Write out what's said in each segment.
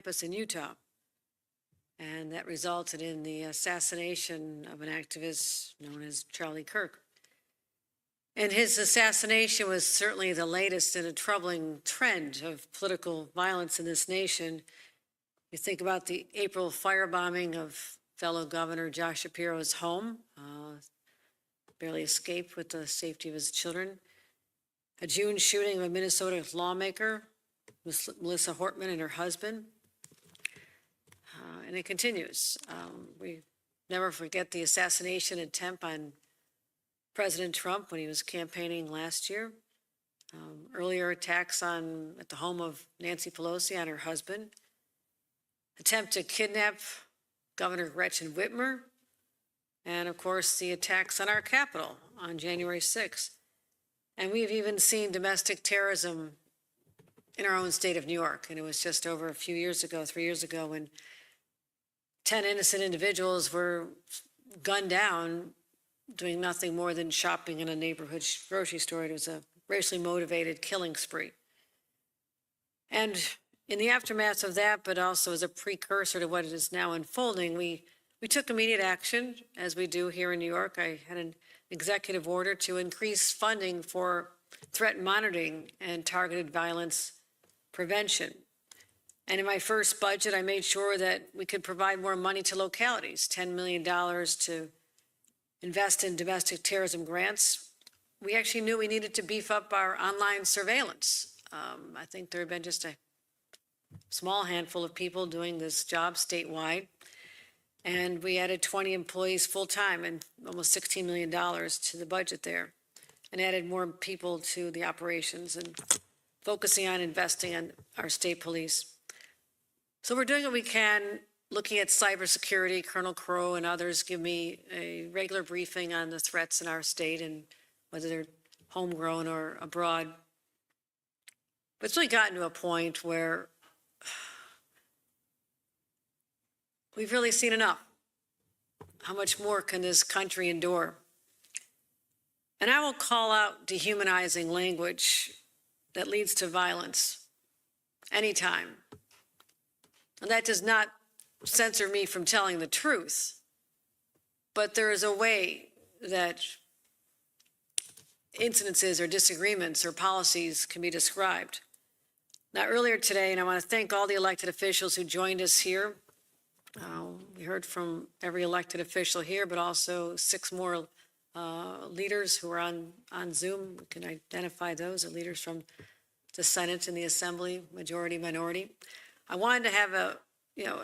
campus in Utah. And that resulted in the assassination of an activist known as Charlie Kirk. And his assassination was certainly the latest in a troubling trend of political violence in this nation. You think about the April firebombing of fellow Governor Josh Shapiro's home, barely escaped with the safety of his children. A June shooting of a Minnesota lawmaker, Melissa Hortman and her husband. And it continues. We never forget the assassination attempt on President Trump when he was campaigning last year. Earlier attacks at the home of Nancy Pelosi on her husband. Attempt to kidnap Governor Gretchen Whitmer. And of course, the attacks on our Capitol on January 6th. And we've even seen domestic terrorism in our own state of New York. And it was just over a few years ago, 3 years ago, when 10 innocent individuals were gunned down doing nothing more than shopping in a neighborhood grocery store. It was a racially motivated killing spree. And in the aftermath of that, but also as a precursor to what is now unfolding, we took immediate action, as we do here in New York. I had an executive order to increase funding for threat monitoring and targeted violence prevention. And in my first budget, I made sure that we could provide more money to localities, $10 million to invest in domestic terrorism grants. We actually knew we needed to beef up our online surveillance. I think there have been just a small handful of people doing this job statewide. And we added 20 employees full-time and almost $16 million to the budget there, and added more people to the operations and focusing on investing in our state police. So we're doing what we can, looking at cybersecurity. Colonel Crow and others give me a regular briefing on the threats in our state and whether they're homegrown or abroad. But it's really gotten to a point where we've really seen enough. How much more can this country endure? And I will call out dehumanizing language that leads to violence anytime. And that does not censor me from telling the truth, but there is a way that incidences or disagreements or policies can be described. Now, earlier today, and I want to thank all the elected officials who joined us here. We heard from every elected official here, but also 6 more leaders who are on Zoom. We can identify those, the leaders from the Senate and the Assembly, majority, minority. I wanted to have a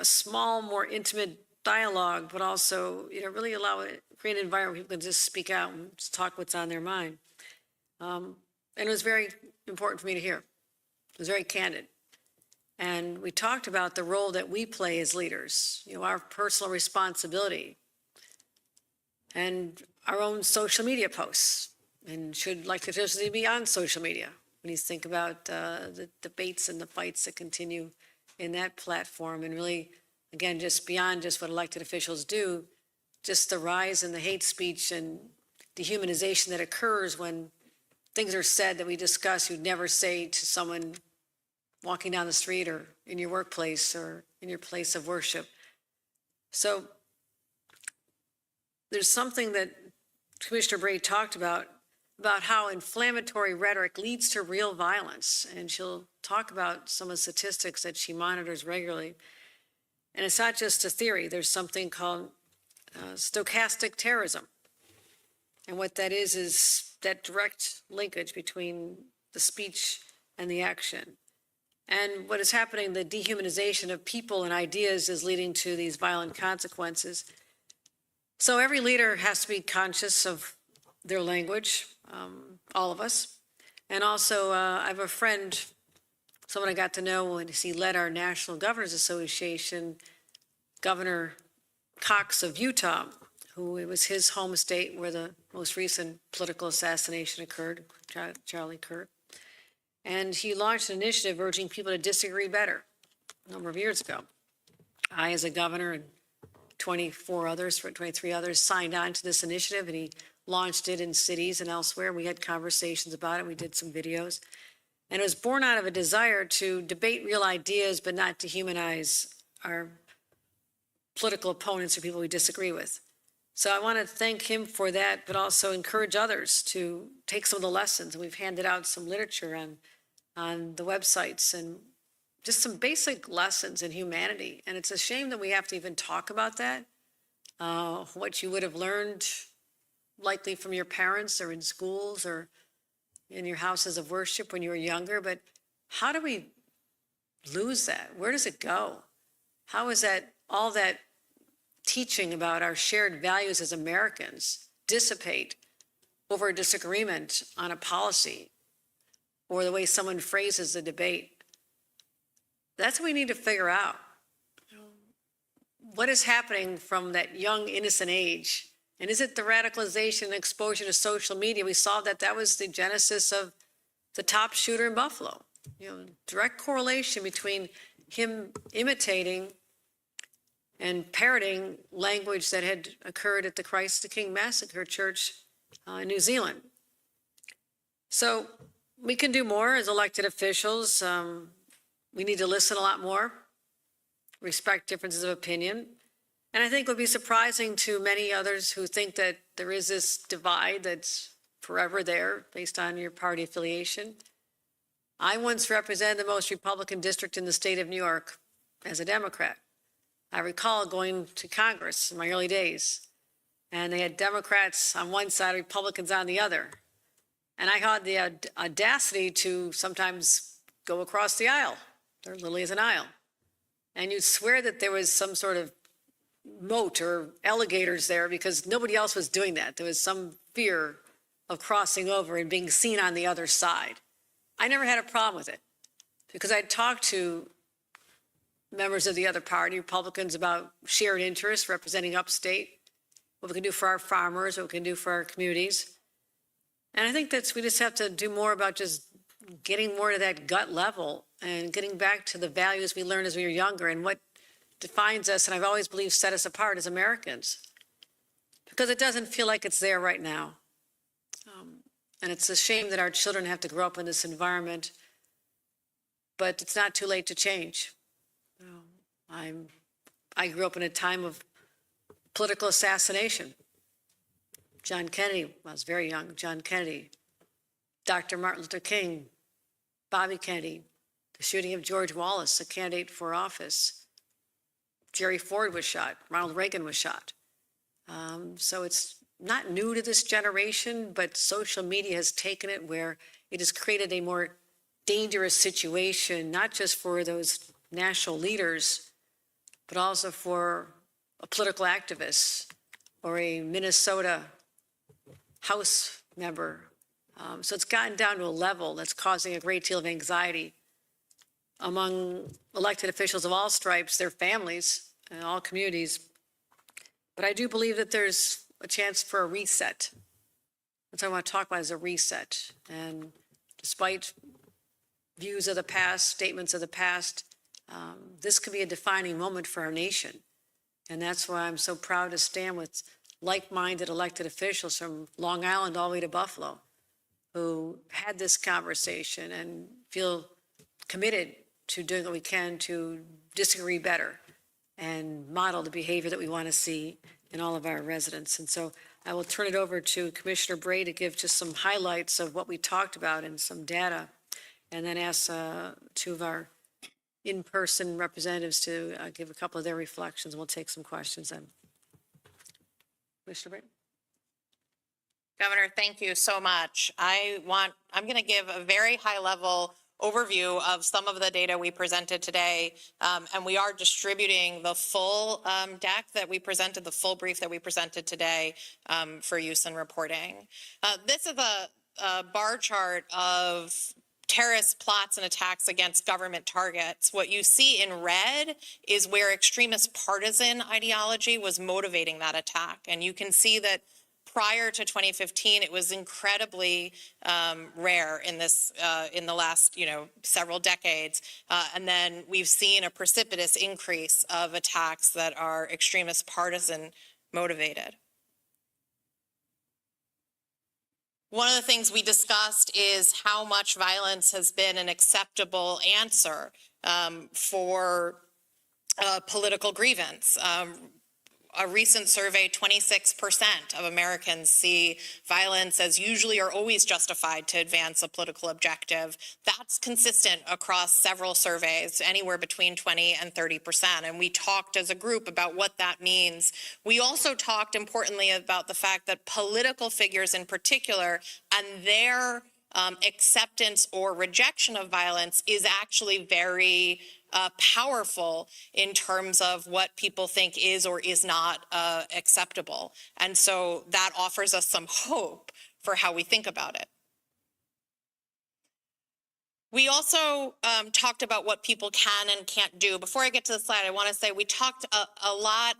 small, more intimate dialogue, but also, really create an environment where people can just speak out and just talk what's on their mind. And it was very important for me to hear. It was very candid. And we talked about the role that we play as leaders, our personal responsibility and our own social media posts. And should elected officials be on social media when you think about the debates and the fights that continue in that platform, and really, again, just beyond just what elected officials do, just the rise in the hate speech and dehumanization that occurs when things are said that we discuss you'd never say to someone walking down the street or in your workplace or in your place of worship. So there's something that Commissioner Bray talked about how inflammatory rhetoric leads to real violence. And she'll talk about some of the statistics that she monitors regularly. And it's not just a theory. There's something called stochastic terrorism. And what that is that direct linkage between the speech and the action. And what is happening, the dehumanization of people and ideas is leading to these violent consequences. So every leader has to be conscious of their language, all of us. And also, I have a friend, someone I got to know when he led our National Governors Association, Governor Cox of Utah, who it was his home state where the most recent political assassination occurred, Charlie Kirk. And he launched an initiative urging people to disagree better a number of years ago. I, as a governor, and 23 others signed on to this initiative, and he launched it in cities and elsewhere. We had conversations about it. We did some videos. And it was born out of a desire to debate real ideas, but not dehumanize our political opponents or people we disagree with. So I want to thank him for that, but also encourage others to take some of the lessons. And we've handed out some literature on the websites and just some basic lessons in humanity. And it's a shame that we have to even talk about that. What you would have learned likely from your parents or in schools or in your houses of worship when you were younger. But how do we lose that? Where does it go? How is that all that teaching about our shared values as Americans dissipate over a disagreement on a policy or the way someone phrases the debate? That's what we need to figure out. What is happening from that young, innocent age? And is it the radicalization and exposure to social media? We saw that was the genesis of the top shooter in Buffalo. Direct correlation between him imitating and parroting language that had occurred at the Christ the King Massacre Church in New Zealand. So we can do more as elected officials. We need to listen a lot more, respect differences of opinion. And I think it would be surprising to many others who think that there is this divide that's forever there based on your party affiliation. I once represented the most Republican district in the state of New York as a Democrat. I recall going to Congress in my early days, and they had Democrats on one side, Republicans on the other. And I had the audacity to sometimes go across the aisle. There literally is an aisle. And you'd swear that there was some sort of moat or alligators there because nobody else was doing that. There was some fear of crossing over and being seen on the other side. I never had a problem with it because I'd talked to members of the other party, Republicans, about shared interests representing upstate, what we can do for our farmers, what we can do for our communities. And I think we just have to do more about just getting more to that gut level and getting back to the values we learned as we were younger and what defines us, and I've always believed set us apart as Americans, because it doesn't feel like it's there right now. And it's a shame that our children have to grow up in this environment, but it's not too late to change. I grew up in a time of political assassination. John Kennedy, I was very young, John Kennedy, Dr. Martin Luther King, Bobby Kennedy, the shooting of George Wallace, a candidate for office. Jerry Ford was shot, Ronald Reagan was shot. So it's not new to this generation, but social media has taken it where it has created a more dangerous situation, not just for those national leaders, but also for a political activist or a Minnesota House member. So it's gotten down to a level that's causing a great deal of anxiety among elected officials of all stripes, their families, and all communities. But I do believe that there's a chance for a reset. That's what I want to talk about, is a reset. And despite views of the past, statements of the past, this could be a defining moment for our nation. And that's why I'm so proud to stand with like-minded elected officials from Long Island all the way to Buffalo who had this conversation and feel committed to doing what we can to disagree better and model the behavior that we want to see in all of our residents. And so I will turn it over to Commissioner Bray to give just some highlights of what we talked about and some data, and then ask two of our in-person representatives to give a couple of their reflections. We'll take some questions then. Commissioner Bray. Governor, thank you so much. I'm going to give a very high-level overview of some of the data we presented today, and we are distributing the full deck that we presented, the full brief that we presented today for use in reporting. This is a bar chart of terrorist plots and attacks against government targets. What you see in red is where extremist partisan ideology was motivating that attack, and you can see that prior to 2015, it was incredibly rare in this in the last several decades, and then we've seen a precipitous increase of attacks that are extremist partisan motivated. One of the things we discussed is how much violence has been an acceptable answer for political grievance. A recent survey, 26% of Americans see violence as usually or always justified to advance a political objective. That's consistent across several surveys, anywhere between 20 and 30%. And we talked as a group about what that means. We also talked importantly about the fact that political figures in particular and their acceptance or rejection of violence is actually very powerful in terms of what people think is or is not acceptable. And so that offers us some hope for how we think about it. We also talked about what people can and can't do. Before I get to the slide, I want to say we talked a lot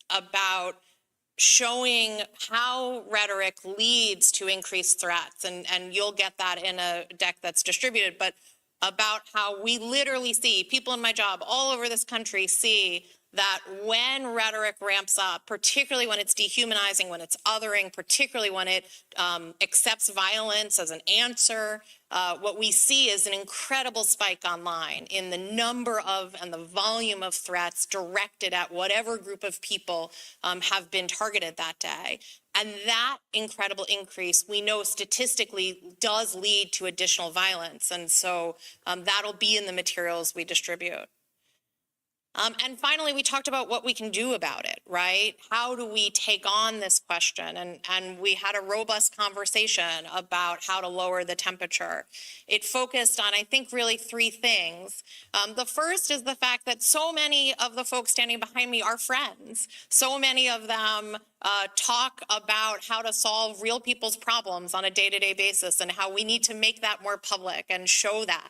about showing how rhetoric leads to increased threats. And you'll get that in a deck that's distributed, but about how we literally see people in my job all over this country see that when rhetoric ramps up, particularly when it's dehumanizing, when it's othering, particularly when it accepts violence as an answer, what we see is an incredible spike online in the number of and the volume of threats directed at whatever group of people have been targeted that day. And that incredible increase, we know statistically, does lead to additional violence. And so that'll be in the materials we distribute. And finally, we talked about what we can do about it, right? How do we take on this question? And we had a robust conversation about how to lower the temperature. It focused on, I think, really three things. The first is the fact that so many of the folks standing behind me are friends. So many of them talk about how to solve real people's problems on a day-to-day basis and how we need to make that more public and show that.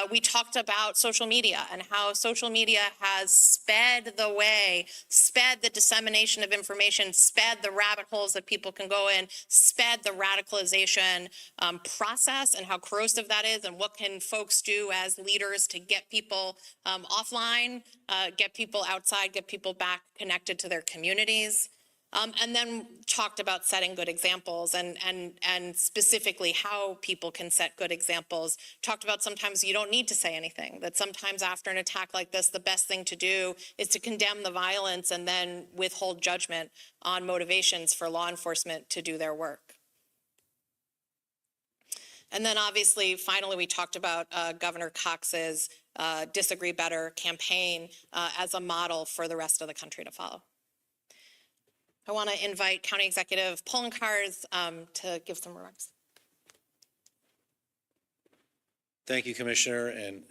We talked about social media and how social media has sped the way, sped the dissemination of information, sped the rabbit holes that people can go in, sped the radicalization process and how corrosive that is, and what can folks do as leaders to get people offline, get people outside, get people back connected to their communities. And then talked about setting good examples and specifically how people can set good examples. Talked about sometimes you don't need to say anything, that sometimes after an attack like this, the best thing to do is to condemn the violence and then withhold judgment on motivations for law enforcement to do their work. And then obviously, finally, we talked about Governor Cox's Disagree Better campaign as a model for the rest of the country to follow. I want to invite County Executive Poloncarz to give some remarks. Thank you, Commissioner, and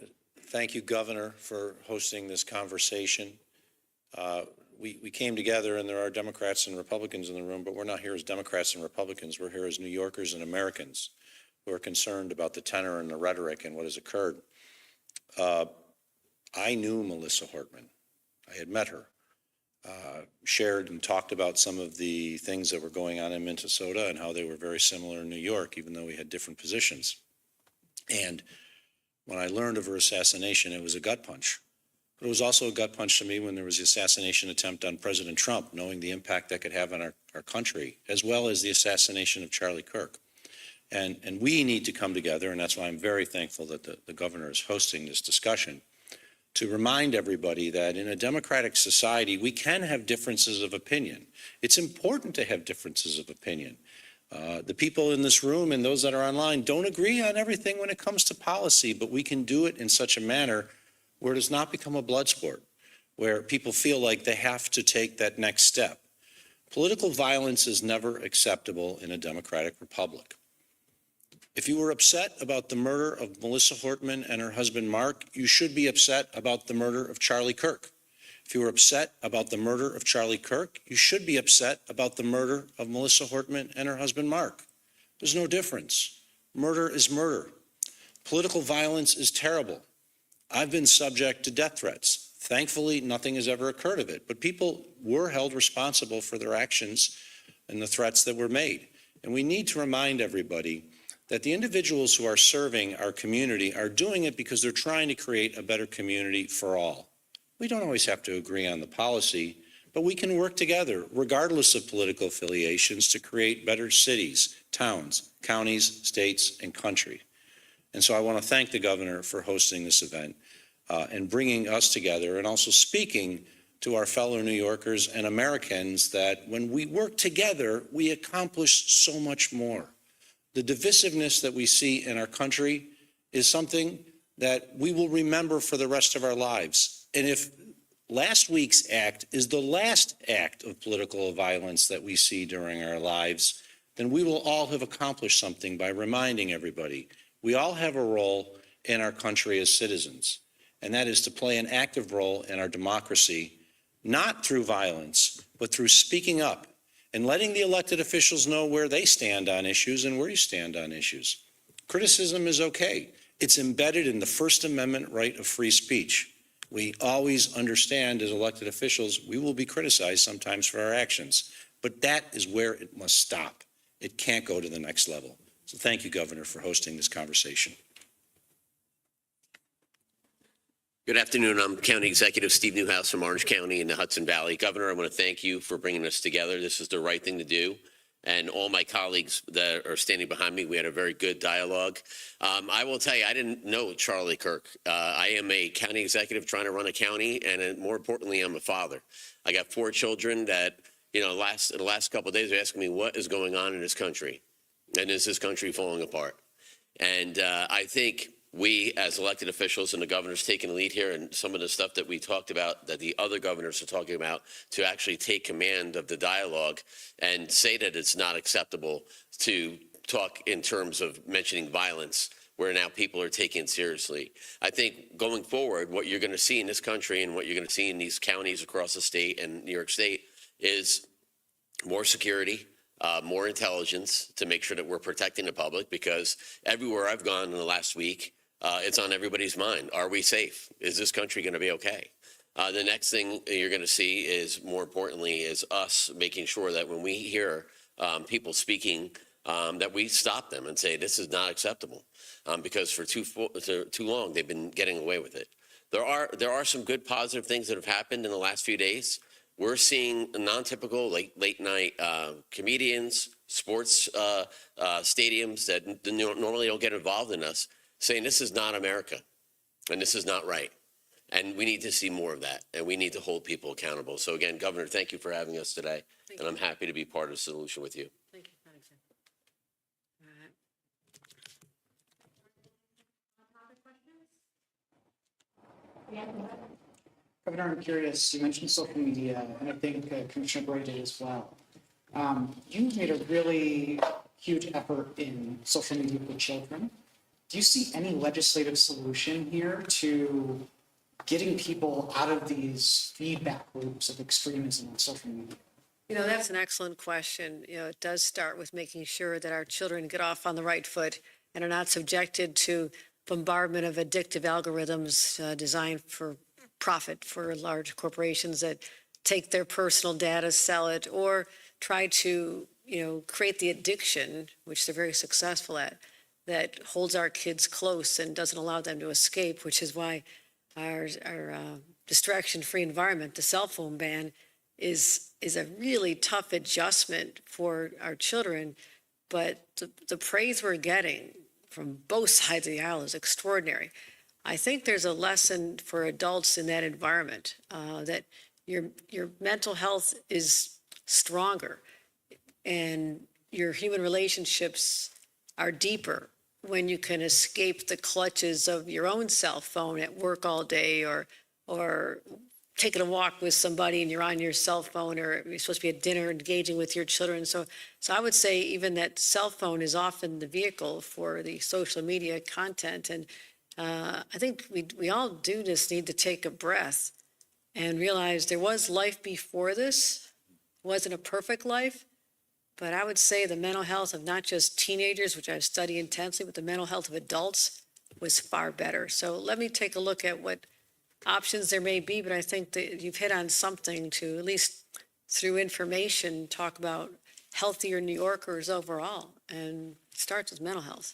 thank you, Governor, for hosting this conversation. We came together, and there are Democrats and Republicans in the room, but we're not here as Democrats and Republicans. We're here as New Yorkers and Americans who are concerned about the tenor and the rhetoric and what has occurred. I knew Melissa Hortman. I had met her. Shared and talked about some of the things that were going on in Minnesota and how they were very similar in New York, even though we had different positions. And when I learned of her assassination, it was a gut punch. But it was also a gut punch to me when there was the assassination attempt on President Trump, knowing the impact that could have on our country, as well as the assassination of Charlie Kirk. And we need to come together, and that's why I'm very thankful that the governor is hosting this discussion, to remind everybody that in a democratic society, we can have differences of opinion. It's important to have differences of opinion. The people in this room and those that are online don't agree on everything when it comes to policy, but we can do it in such a manner where it does not become a blood sport, where people feel like they have to take that next step. Political violence is never acceptable in a democratic republic. If you were upset about the murder of Melissa Hortman and her husband Mark, you should be upset about the murder of Charlie Kirk. If you were upset about the murder of Charlie Kirk, you should be upset about the murder of Melissa Hortman and her husband Mark. There's no difference. Murder is murder. Political violence is terrible. I've been subject to death threats. Thankfully, nothing has ever occurred of it, but people were held responsible for their actions and the threats that were made. And we need to remind everybody that the individuals who are serving our community are doing it because they're trying to create a better community for all. We don't always have to agree on the policy, but we can work together, regardless of political affiliations, to create better cities, towns, counties, states, and country. And so I want to thank the governor for hosting this event and bringing us together, and also speaking to our fellow New Yorkers and Americans that when we work together, we accomplish so much more. The divisiveness that we see in our country is something that we will remember for the rest of our lives. And if last week's act is the last act of political violence that we see during our lives, then we will all have accomplished something by reminding everybody we all have a role in our country as citizens, and that is to play an active role in our democracy, not through violence, but through speaking up and letting the elected officials know where they stand on issues and where you stand on issues. Criticism is okay. It's embedded in the First Amendment right of free speech. We always understand as elected officials, we will be criticized sometimes for our actions, but that is where it must stop. It can't go to the next level. So thank you, Governor, for hosting this conversation. Good afternoon. I'm County Executive Steve Newhouse from Orange County in the Hudson Valley. Governor, I want to thank you for bringing us together. This is the right thing to do. And all my colleagues that are standing behind me, we had a very good dialogue. I will tell you, I didn't know Charlie Kirk. I am a county executive trying to run a county, and more importantly, I'm a father. I got 4 children that, in the last couple of days, are asking me what is going on in this country, and is this country falling apart? And I think we, as elected officials, and the governor's taking the lead here, and some of the stuff that we talked about that the other governors are talking about, to actually take command of the dialogue and say that it's not acceptable to talk in terms of mentioning violence, where now people are taking it seriously. I think going forward, what you're going to see in this country and what you're going to see in these counties across the state and New York State is more security, more intelligence to make sure that we're protecting the public, because everywhere I've gone in the last week, it's on everybody's mind. Are we safe? Is this country going to be okay? The next thing you're going to see is, more importantly, is us making sure that when we hear people speaking, that we stop them and say, this is not acceptable, because for too long, they've been getting away with it. There are some good positive things that have happened in the last few days. We're seeing non-typical late night comedians, sports stadiums that normally don't get involved in us, saying this is not America and this is not right. And we need to see more of that, and we need to hold people accountable. So again, Governor, thank you for having us today, and I'm happy to be part of the solution with you. Thank you. Governor, I'm curious, you mentioned social media, and I think Commissioner Bray did as well. You've made a really huge effort in social media for children. Do you see any legislative solution here to getting people out of these feedback loops of extremism on social media? That's an excellent question. It does start with making sure that our children get off on the right foot and are not subjected to bombardment of addictive algorithms designed for profit for large corporations that take their personal data, sell it, or try to, create the addiction, which they're very successful at, that holds our kids close and doesn't allow them to escape, which is why our distraction-free environment, the cell phone ban, is a really tough adjustment for our children. But the praise we're getting from both sides of the aisle is extraordinary. I think there's a lesson for adults in that environment, that your mental health is stronger and your human relationships are deeper when you can escape the clutches of your own cell phone at work all day, or taking a walk with somebody and you're on your cell phone, or you're supposed to be at dinner engaging with your children. So I would say even that cell phone is often the vehicle for the social media content. And I think we all do just need to take a breath and realize there was life before this. It wasn't a perfect life, but I would say the mental health of not just teenagers, which I've studied intensely, but the mental health of adults was far better. So let me take a look at what options there may be, but I think that you've hit on something to, at least through information, talk about healthier New Yorkers overall, and it starts with mental health.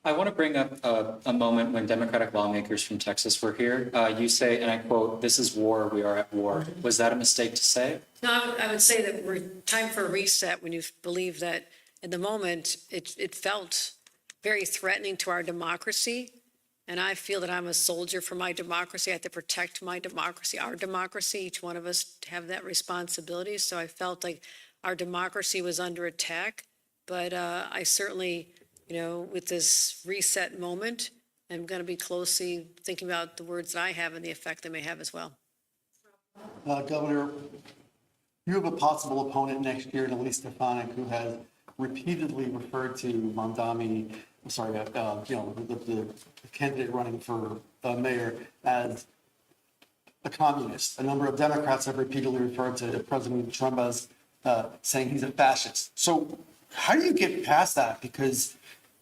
I want to bring up a moment when Democratic lawmakers from Texas were here. You say, and I quote, "This is war. We are at war." Was that a mistake to say? No, I would say that we're time for a reset when you believe that in the moment, it felt very threatening to our democracy. And I feel that I'm a soldier for my democracy. I have to protect my democracy, our democracy. Each one of us have that responsibility. So I felt like our democracy was under attack. But I certainly, with this reset moment, I'm going to be closely thinking about the words that I have and the effect they may have as well. Governor, you have a possible opponent next year, Elise Stefanik, who has repeatedly referred to Mamdani, the candidate running for mayor, as a communist. A number of Democrats have repeatedly referred to President Trump as saying he's a fascist. So how do you get past that? Because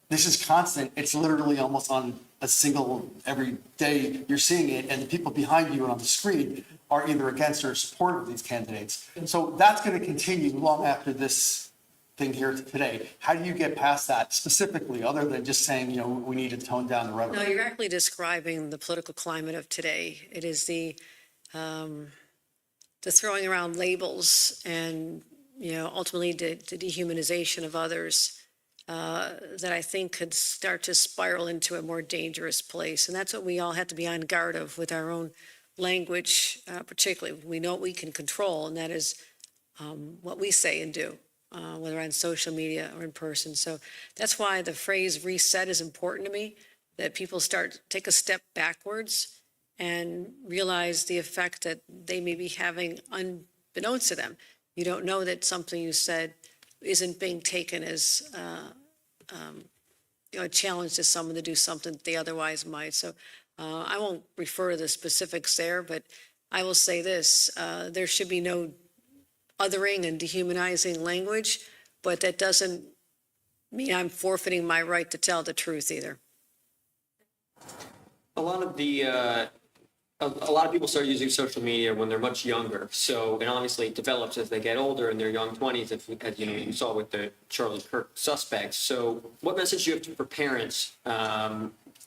this is constant. It's literally almost on a single, every day you're seeing it, and the people behind you and on the screen are either against or supportive of these candidates. And so that's going to continue long after this thing here today. How do you get past that specifically, other than just saying, we need to tone down the rhetoric? No, you're actually describing the political climate of today. It is the throwing around labels and, ultimately the dehumanization of others that I think could start to spiral into a more dangerous place. And that's what we all have to be on guard of with our own language, particularly. We know what we can control, and that is what we say and do, whether on social media or in person. So that's why the phrase reset is important to me, that people take a step backwards and realize the effect that they may be having unbeknownst to them. You don't know that something you said isn't being taken as a challenge to someone to do something that they otherwise might. So I won't refer to the specifics there, but I will say this, there should be no othering and dehumanizing language, but that doesn't mean I'm forfeiting my right to tell the truth either. A lot of people start using social media when they're much younger. So, and obviously it develops as they get older in their young 20s, as you saw with the Charlie Kirk suspects. So what message do you have for parents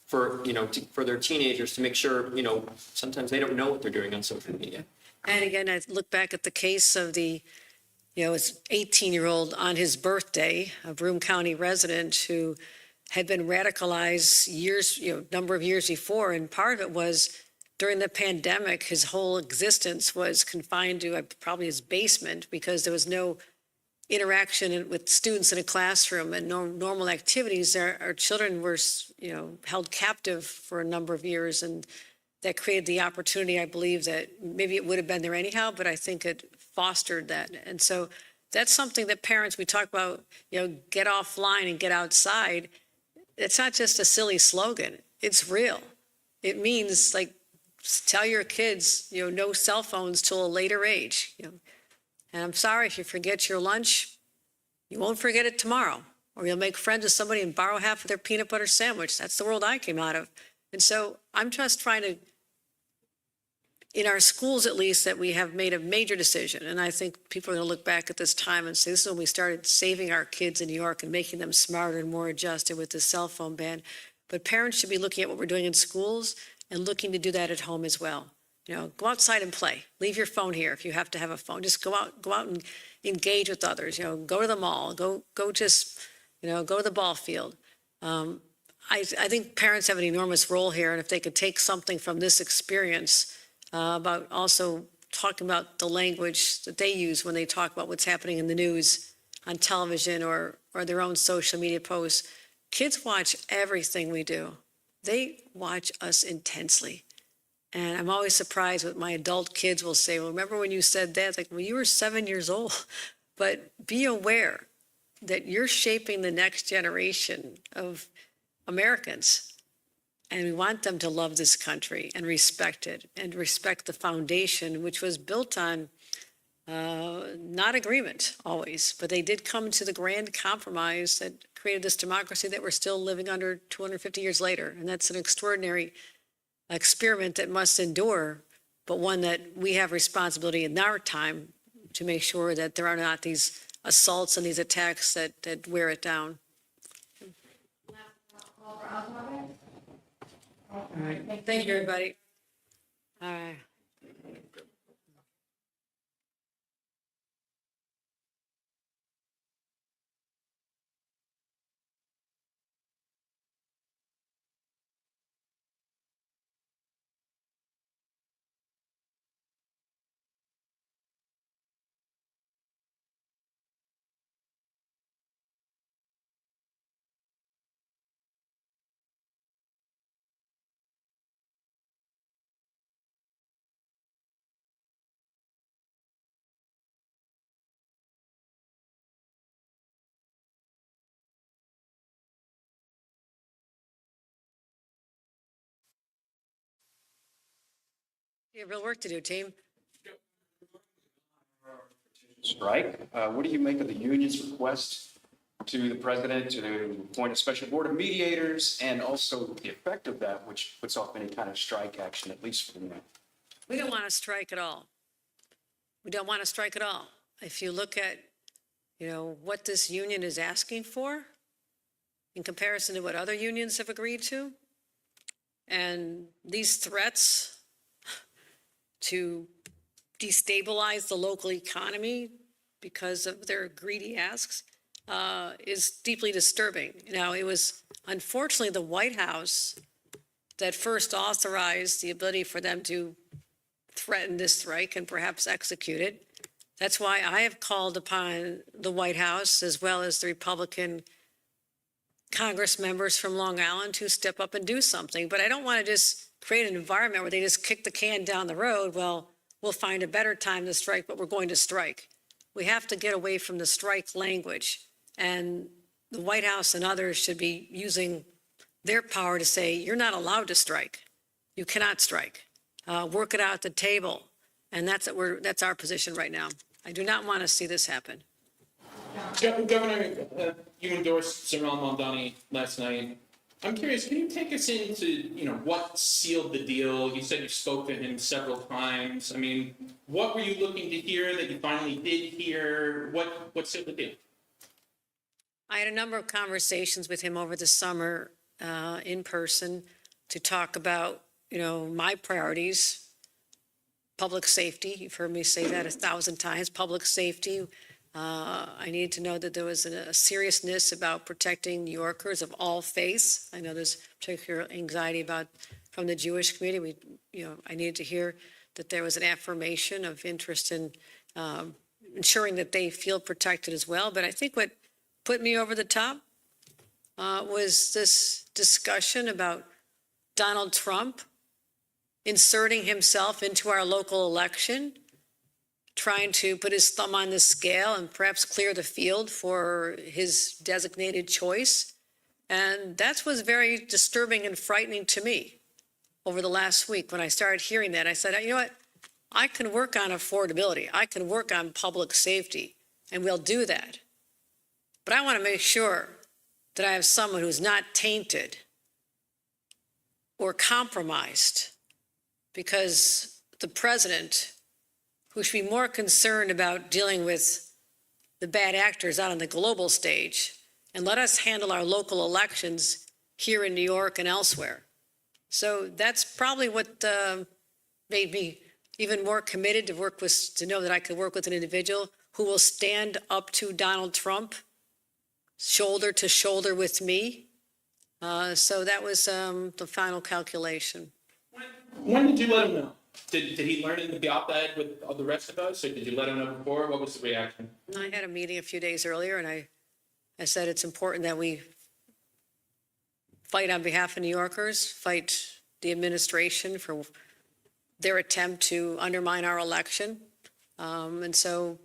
for their teenagers to make sure, sometimes they don't know what they're doing on social media? And again, I look back at the case of the, his 18-year-old on his birthday, a Broome County resident who had been radicalized number of years before. And part of it was during the pandemic, his whole existence was confined to probably his basement because there was no interaction with students in a classroom and no normal activities. Our children were, held captive for a number of years, and that created the opportunity, I believe, that maybe it would have been there anyhow, but I think it fostered that. And so that's something that parents, we talk about, get offline and get outside. It's not just a silly slogan. It's real. It means tell your kids, no cell phones till a later age. And I'm sorry, if you forget your lunch, you won't forget it tomorrow. Or you'll make friends with somebody and borrow half of their peanut butter sandwich. That's the world I came out of. And so I'm just trying to, in our schools at least, that we have made a major decision. And I think people are going to look back at this time and say, this is when we started saving our kids in New York and making them smarter and more adjusted with the cell phone ban. But parents should be looking at what we're doing in schools and looking to do that at home as well. Go outside and play. Leave your phone here if you have to have a phone. Just go out and engage with others. Go to the mall. Go to the ball field. I think parents have an enormous role here, and if they could take something from this experience about also talking about the language that they use when they talk about what's happening in the news, on television, or their own social media posts. Kids watch everything we do. They watch us intensely. And I'm always surprised what my adult kids will say. Well, remember when you said that? It's like, well, you were 7 years old. But be aware that you're shaping the next generation of Americans. And we want them to love this country and respect it and respect the foundation, which was built on not agreement always, but they did come to the grand compromise that created this democracy that we're still living under 250 years later. And that's an extraordinary experiment that must endure, but one that we have responsibility in our time to make sure that there are not these assaults and these attacks that wear it down. All right, thank you, everybody. All right. You have real work to do, team. Strike. What do you make of the union's request to the president to appoint a special board of mediators and also the effect of that, which puts off any kind of strike action, at least for the moment? We don't want to strike at all. We don't want to strike at all. If you look at, what this union is asking for in comparison to what other unions have agreed to, and these threats to destabilize the local economy because of their greedy asks, is deeply disturbing. Now, it was unfortunately the White House that first authorized the ability for them to threaten this strike and perhaps execute it. That's why I have called upon the White House as well as the Republican Congress members from Long Island to step up and do something. But I don't want to just create an environment where they just kick the can down the road. Well, we'll find a better time to strike, but we're going to strike. We have to get away from the strike language. And the White House and others should be using their power to say, you're not allowed to strike. You cannot strike. Work it out at the table. And that's our position right now. I do not want to see this happen. Governor, you endorsed Zaral Mamdani last night. I'm curious, can you take us into, what sealed the deal? You said you spoke to him several times. I mean, what were you looking to hear that you finally did hear? What sealed the deal? I had a number of conversations with him over the summer in person to talk about, my priorities. Public safety, you've heard me say that 1,000 times, public safety. I needed to know that there was a seriousness about protecting New Yorkers of all faiths. I know there's particular anxiety from the Jewish community. I needed to hear that there was an affirmation of interest in ensuring that they feel protected as well. But I think what put me over the top was this discussion about Donald Trump inserting himself into our local election, trying to put his thumb on the scale and perhaps clear the field for his designated choice. And that was very disturbing and frightening to me over the last week. When I started hearing that, I said, you know what? I can work on affordability. I can work on public safety, and we'll do that. But I want to make sure that I have someone who's not tainted or compromised, because the president, who should be more concerned about dealing with the bad actors out on the global stage, and let us handle our local elections here in New York and elsewhere. So that's probably what made me even more committed to know that I could work with an individual who will stand up to Donald Trump, shoulder to shoulder with me. So that was the final calculation. When did you let him know? Did he learn in the op-ed with all the rest of us, or did you let him know before? What was the reaction? I had a meeting a few days earlier, and I said it's important that we fight on behalf of New Yorkers, fight the administration for their attempt to undermine our election. And so,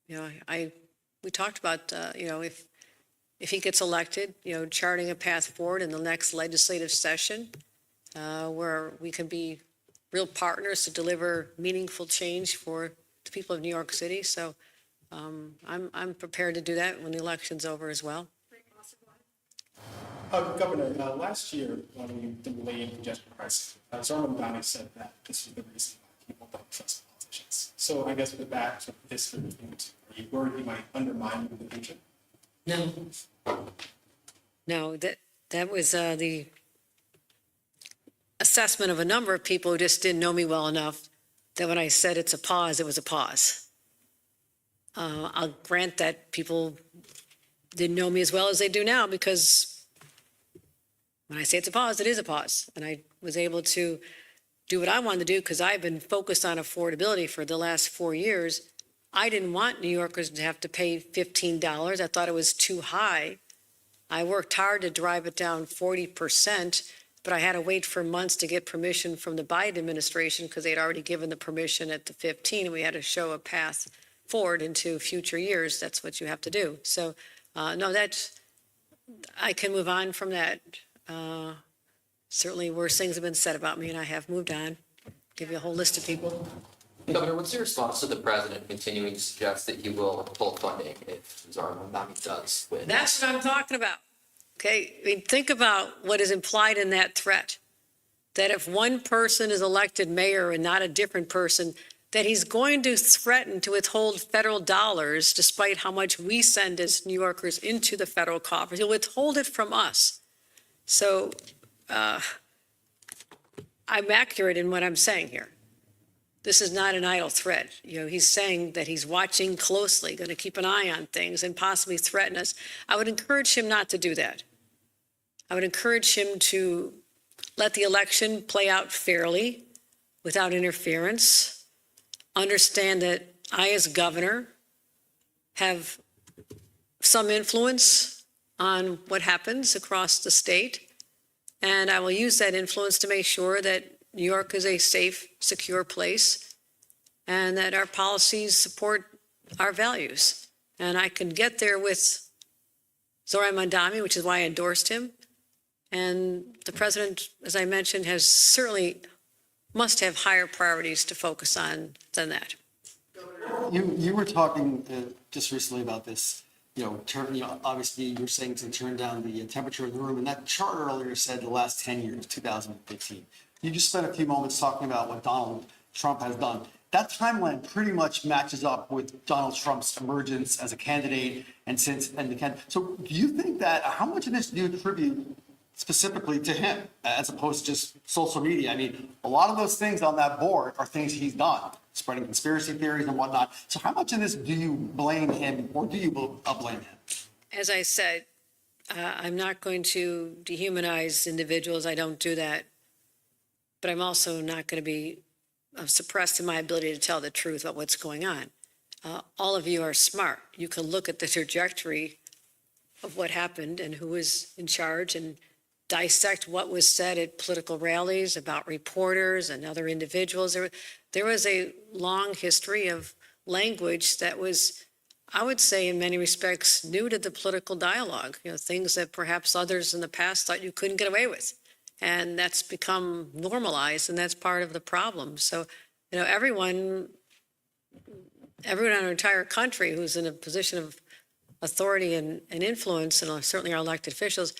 we talked about, if he gets elected, charting a path forward in the next legislative session, where we can be real partners to deliver meaningful change for the people of New York City. So I'm prepared to do that when the election's over as well. Governor, last year when we delayed the congestion crisis, Zaral Mamdani said that this was the reason why people don't trust politicians. So I guess with that sort of history, are you worried you might undermine you in the future? No, that That was the assessment of a number of people who just didn't know me well enough that when I said it's a pause, it was a pause. I'll grant that people didn't know me as well as they do now, because when I say it's a pause, it is a pause. And I was able to do what I wanted to do because I've been focused on affordability for the last 4 years. I didn't want New Yorkers to have to pay $15. I thought it was too high. I worked hard to drive it down 40%, but I had to wait for months to get permission from the Biden administration because they'd already given the permission at the 15, and we had to show a path forward into future years. That's what you have to do. So, no, I can move on from that. Certainly worse things have been said about me, and I have moved on. Give you a whole list of people. Governor, what's your response to the president continuing to suggest that he will pull funding if Zara Mamdani does win? That's what I'm talking about. Okay, I mean, think about what is implied in that threat. That if one person is elected mayor and not a different person, that he's going to threaten to withhold federal dollars despite how much we send as New Yorkers into the federal coffers. He'll withhold it from us. So I'm accurate in what I'm saying here. This is not an idle threat. You know, he's saying that he's watching closely, going to keep an eye on things and possibly threaten us. I would encourage him not to do that. I would encourage him to let the election play out fairly, without interference. Understand that I, as governor, have some influence on what happens across the state, and I will use that influence to make sure that New York is a safe, secure place, and that our policies support our values. And I can get there with Zoran Mamdani, which is why I endorsed him. And the president, as I mentioned, must have higher priorities to focus on than that. You were talking just recently about this, obviously you were saying to turn down the temperature of the room, and that chart earlier said the last 10 years, 2015. You just spent a few moments talking about what Donald Trump has done. That timeline pretty much matches up with Donald Trump's emergence as a candidate So do you think that, how much of this do you attribute specifically to him as opposed to just social media? I mean, a lot of those things on that board are things he's done, spreading conspiracy theories and whatnot. So how much of this do you blame him, or do you blame him? As I said, I'm not going to dehumanize individuals. I don't do that. But I'm also not going to be suppressed in my ability to tell the truth about what's going on. All of you are smart. You can look at the trajectory of what happened and who was in charge and dissect what was said at political rallies about reporters and other individuals. There was a long history of language that was, I would say, in many respects, new to the political dialogue. Things that perhaps others in the past thought you couldn't get away with. And that's become normalized, and that's part of the problem. So, everyone in our entire country who's in a position of authority and influence, and certainly our elected officials,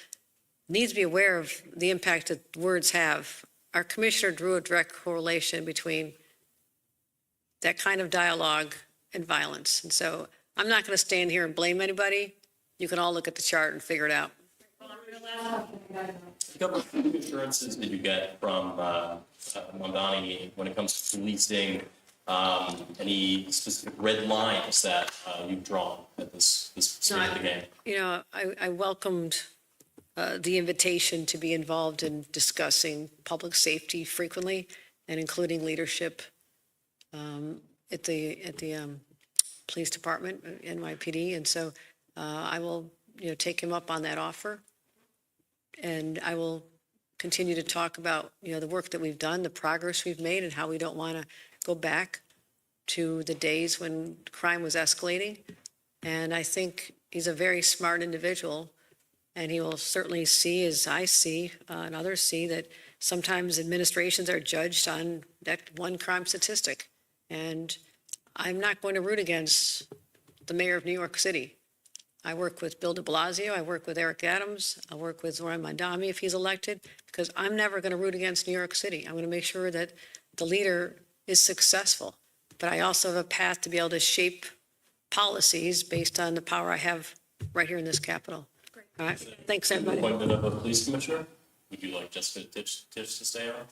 needs to be aware of the impact that words have. Our commissioner drew a direct correlation between that kind of dialogue and violence. And so I'm not going to stand here and blame anybody. You can all look at the chart and figure it out. A couple of assurances that you get from Mamdani when it comes to policing, any specific red lines that you've drawn at this stage of the game? I welcomed the invitation to be involved in discussing public safety frequently, and including leadership at the police department, NYPD. And so I will, take him up on that offer. And I will continue to talk about, the work that we've done, the progress we've made, and how we don't want to go back to the days when crime was escalating. And I think he's a very smart individual, and he will certainly see, as I see, and others see, that sometimes administrations are judged on that one crime statistic. And I'm not going to root against the mayor of New York City. I work with Bill de Blasio, I work with Eric Adams, I work with Zoran Mamdani if he's elected, because I'm never going to root against New York City. I'm going to make sure that the leader is successful. But I also have a path to be able to shape policies based on the power I have right here in this Capitol. All right, thanks, everybody. Appointment of a police commissioner? Would you like Jessica Tisch to stay on?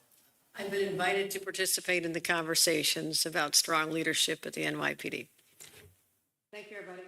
I've been invited to participate in the conversations about strong leadership at the NYPD. Thank you, everybody.